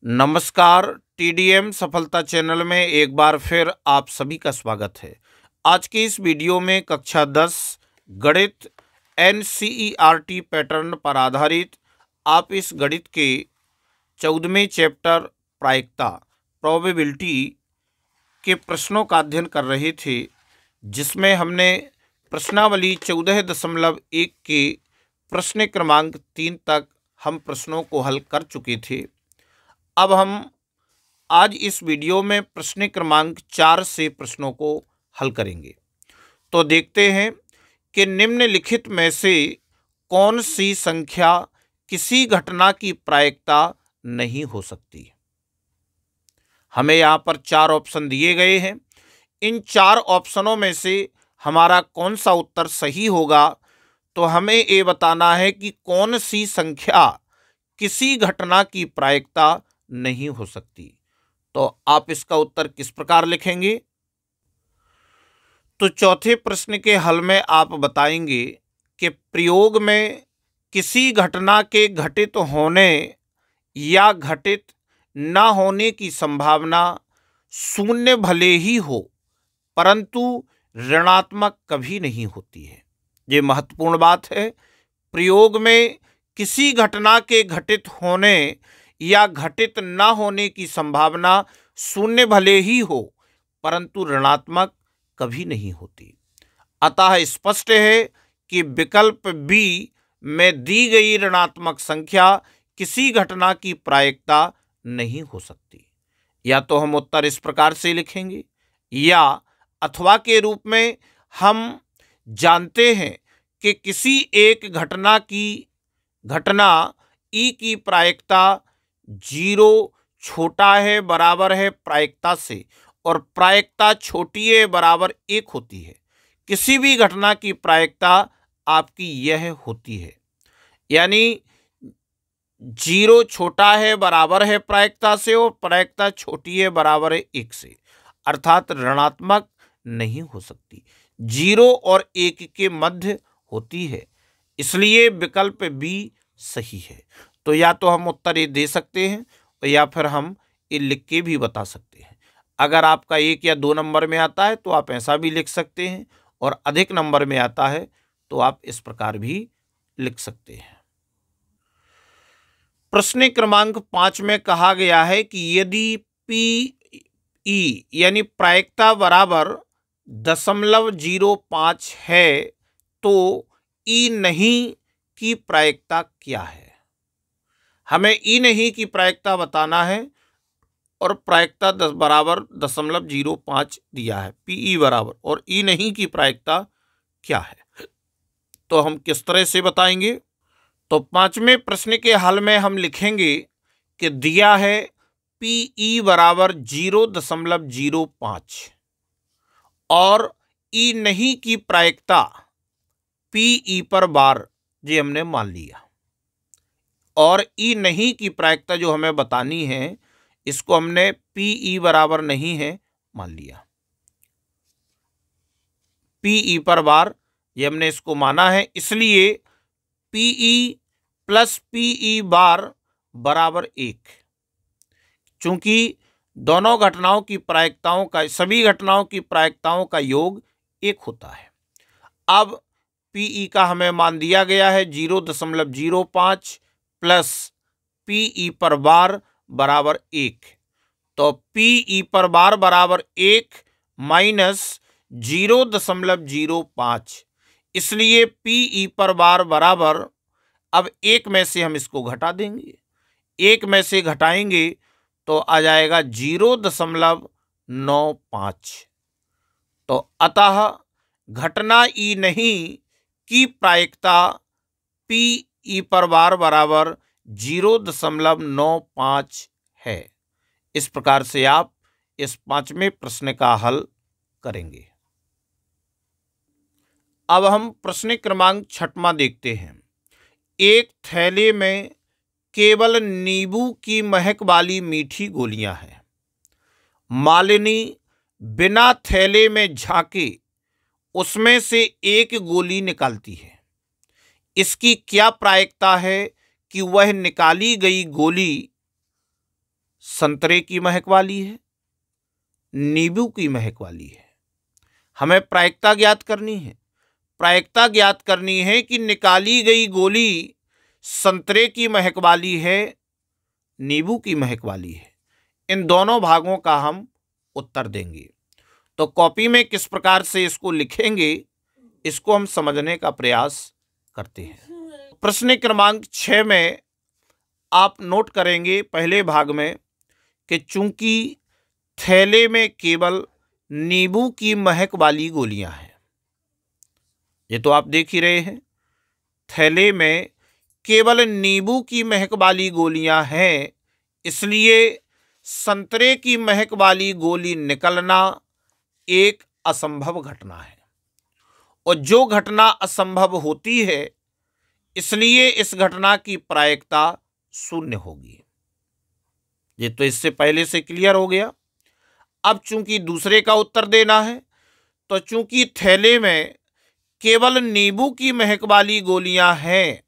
नमस्कार। टीडीएम सफलता चैनल में एक बार फिर आप सभी का स्वागत है। आज की इस वीडियो में कक्षा 10 गणित एनसीईआरटी पैटर्न पर आधारित आप इस गणित के 14वें चैप्टर प्रायिकता प्रोबेबिलिटी के प्रश्नों का अध्ययन कर रहे थे, जिसमें हमने प्रश्नावली 14.1 के प्रश्न क्रमांक 3 तक हम प्रश्नों को हल कर चुके थे। अब हम आज इस वीडियो में प्रश्न क्रमांक 4 से प्रश्नों को हल करेंगे। तो देखते हैं कि निम्नलिखित में से कौन सी संख्या किसी घटना की प्रायिकता नहीं हो सकती। हमें यहाँ पर 4 ऑप्शन दिए गए हैं। इन 4 ऑप्शनों में से हमारा कौन सा उत्तर सही होगा, तो हमें ये बताना है कि कौन सी संख्या किसी घटना की प्रायिकता नहीं हो सकती। तो आप इसका उत्तर किस प्रकार लिखेंगे? तो चौथे प्रश्न के हल में आप बताएंगे कि प्रयोग में किसी घटना के घटित होने या घटित न होने की संभावना शून्य भले ही हो, परंतु ऋणात्मक कभी नहीं होती है। ये महत्वपूर्ण बात है। प्रयोग में किसी घटना के घटित होने या घटित न होने की संभावना शून्य भले ही हो, परंतु ऋणात्मक कभी नहीं होती। अतः स्पष्ट है कि विकल्प बी में दी गई ऋणात्मक संख्या किसी घटना की प्रायिकता नहीं हो सकती। या तो हम उत्तर इस प्रकार से लिखेंगे, या अथवा के रूप में हम जानते हैं कि किसी एक घटना ई की प्रायिकता 0 छोटा है बराबर है प्रायिकता से, और प्रायिकता छोटी है बराबर 1 होती है। किसी भी घटना की प्रायिकता आपकी यह होती है, यानी 0 छोटा है बराबर है प्रायिकता से और प्रायिकता छोटी है बराबर है 1 से, अर्थात ऋणात्मक नहीं हो सकती। 0 और 1 के मध्य होती है, इसलिए विकल्प बी सही है। तो या तो हम उत्तर ये दे सकते हैं, या फिर हम ये लिख के भी बता सकते हैं। अगर आपका 1 या 2 नंबर में आता है तो आप ऐसा भी लिख सकते हैं, और अधिक नंबर में आता है तो आप इस प्रकार भी लिख सकते हैं। प्रश्न क्रमांक 5 में कहा गया है कि यदि पी यानी प्रायिकता बराबर 0.05 है तो ई नहीं की प्रायिकता क्या है। हमें ई नहीं की प्रायिकता बताना है, और प्रायिकता बराबर 0.05 दिया है, पीई बराबर, और ई नहीं की प्रायिकता क्या है। तो हम किस तरह से बताएंगे? तो 5वें प्रश्न के हल में हम लिखेंगे कि दिया है पीई बराबर 0.05 और ई नहीं की प्रायिकता पीई पर बार, ये हमने मान लिया। और ई नहीं की प्रायिकता जो हमें बतानी है, इसको हमने पीई बराबर नहीं है मान लिया। पीई पर बार ये हमने इसको माना है, इसलिए पीई प्लस पीई बार बराबर 1। चूंकि दोनों घटनाओं की प्रायिकताओं का, सभी घटनाओं की प्रायिकताओं का योग 1 होता है। अब पीई का हमें मान दिया गया है 0.05 प्लस पीई पर बार बराबर 1। तो पीई पर बार बराबर 1 माइनस 0.05, इसलिए पीई पर बार बराबर, अब 1 में से हम इसको घटा देंगे, 1 में से घटाएंगे तो आ जाएगा 0.95। तो अतः घटना ई नहीं की प्रायिकता पी पर बार बराबर 0.95 है। इस प्रकार से आप इस 5वें प्रश्न का हल करेंगे। अब हम प्रश्न क्रमांक 6वां देखते हैं। एक थैले में केवल नींबू की महक वाली मीठी गोलियां हैं। मालिनी बिना थैले में झांके उसमें से एक गोली निकालती है। इसकी क्या प्रायिकता है कि वह निकाली गई गोली संतरे की महक वाली है, नींबू की महक वाली है। हमें प्रायिकता ज्ञात करनी है। प्रायिकता ज्ञात करनी है कि निकाली गई गोली संतरे की महक वाली है, नींबू की महक वाली है। इन दोनों भागों का हम उत्तर देंगे। तो कॉपी में किस प्रकार से इसको लिखेंगे, इसको हम समझने का प्रयास करते हैं। प्रश्न क्रमांक 6 में आप नोट करेंगे पहले भाग में कि चूंकि थैले में केवल नींबू की महक वाली गोलियां हैं, ये तो आप देख ही रहे हैं, थैले में केवल नींबू की महक वाली गोलियां हैं, इसलिए संतरे की महक वाली गोली निकलना एक असंभव घटना है। और जो घटना असंभव होती है, इसलिए इस घटना की प्रायिकता शून्य होगी। ये तो इससे पहले से क्लियर हो गया। अब चूंकि दूसरे का उत्तर देना है, तो चूंकि थैले में केवल नींबू की महक वाली गोलियां हैं,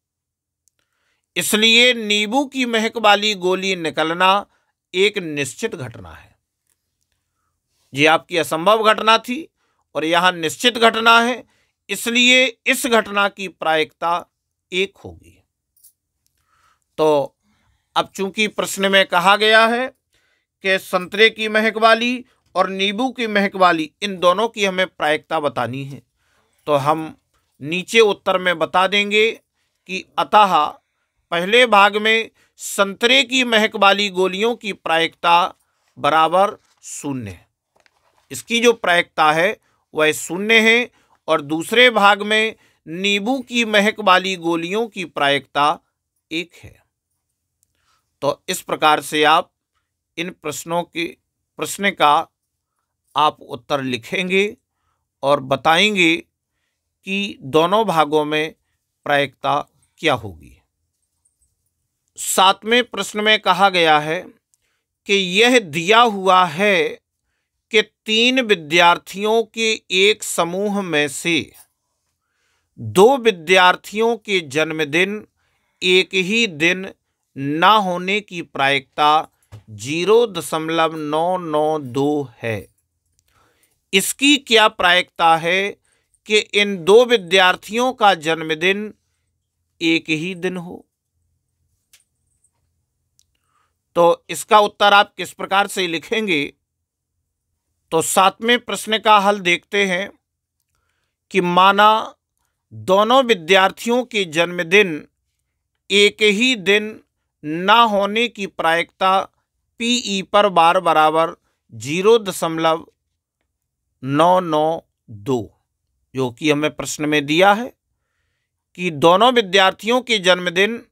इसलिए नींबू की महक वाली गोली निकलना एक निश्चित घटना है। ये आपकी असंभव घटना थी और यहां निश्चित घटना है, इसलिए इस घटना की प्रायिकता 1 होगी। तो अब चूंकि प्रश्न में कहा गया है कि संतरे की महक वाली और नींबू की महक वाली, इन दोनों की हमें प्रायिकता बतानी है, तो हम नीचे उत्तर में बता देंगे कि अतः पहले भाग में संतरे की महक वाली गोलियों की प्रायिकता बराबर 0 है। इसकी जो प्रायिकता है वह 0 है, और दूसरे भाग में नींबू की महक वाली गोलियों की प्रायिकता 1 है। तो इस प्रकार से आप इन प्रश्न का आप उत्तर लिखेंगे और बताएंगे कि दोनों भागों में प्रायिकता क्या होगी। 7वें प्रश्न में कहा गया है कि यह दिया हुआ है कि 3 विद्यार्थियों के एक समूह में से 2 विद्यार्थियों के जन्मदिन एक ही दिन न होने की प्रायिकता 0.992 है। इसकी क्या प्रायिकता है कि इन 2 विद्यार्थियों का जन्मदिन एक ही दिन हो? तो इसका उत्तर आप किस प्रकार से लिखेंगे? तो 7वें प्रश्न का हल देखते हैं कि माना दोनों विद्यार्थियों के जन्मदिन एक ही दिन न होने की प्रायिकता पी पर बार बराबर 0.992, जो कि हमें प्रश्न में दिया है कि दोनों विद्यार्थियों के जन्मदिन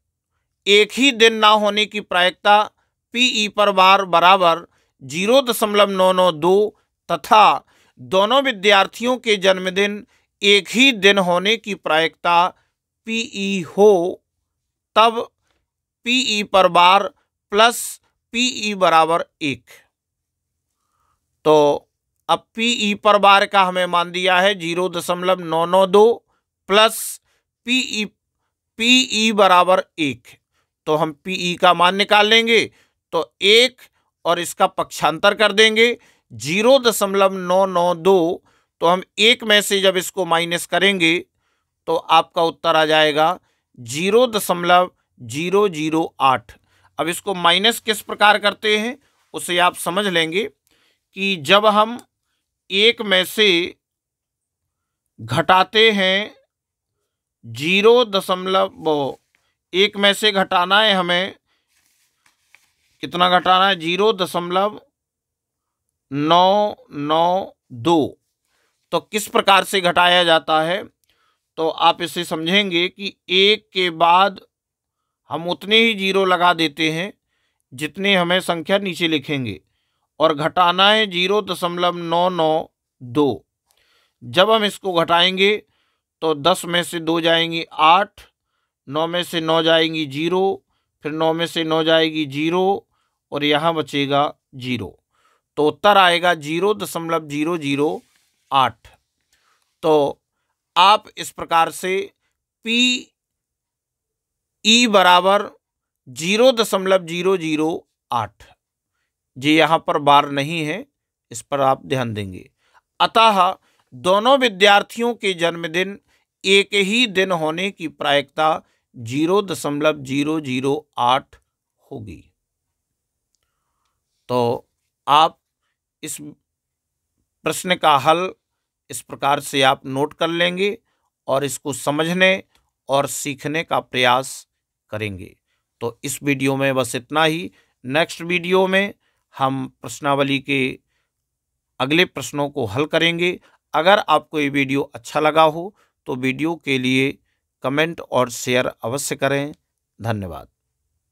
एक ही दिन ना होने की प्रायिकता पी पर बार बराबर 0.992 तथा दोनों विद्यार्थियों के जन्मदिन एक ही दिन होने की प्रायिकता पी हो, तब पी पर बार प्लस पी बराबर 1। तो अब पी पर बार का हमें मान दिया है 0.992 प्लस पी बराबर 1। तो हम पी का मान निकाल लेंगे, तो 1 और इसका पक्षांतर कर देंगे 0.992। तो हम 1 में से जब इसको माइनस करेंगे तो आपका उत्तर आ जाएगा 0.008। अब इसको माइनस किस प्रकार करते हैं उसे आप समझ लेंगे कि जब हम 1 में से घटाते हैं 1 में से घटाना है, हमें कितना घटाना है 0.992। तो किस प्रकार से घटाया जाता है, तो आप इसे समझेंगे कि 1 के बाद हम उतने ही 0 लगा देते हैं जितने हमें संख्या नीचे लिखेंगे, और घटाना है 0.992। जब हम इसको घटाएंगे तो 10 में से 2 जाएंगी 8, 9 में से 9 जाएंगी 0, फिर 9 में से 9 जाएगी 0 और यहाँ बचेगा 0। तो उत्तर आएगा 0.008। तो आप इस प्रकार से पी बराबर 0.008। जी यहाँ पर बार नहीं है, इस पर आप ध्यान देंगे। अतः दोनों विद्यार्थियों के जन्मदिन एक ही दिन होने की प्रायिकता 0.008 होगी। तो आप इस प्रश्न का हल इस प्रकार से आप नोट कर लेंगे और इसको समझने और सीखने का प्रयास करेंगे। तो इस वीडियो में बस इतना ही। नेक्स्ट वीडियो में हम प्रश्नावली के अगले प्रश्नों को हल करेंगे। अगर आपको ये वीडियो अच्छा लगा हो तो वीडियो के लिए कमेंट और शेयर अवश्य करें। धन्यवाद।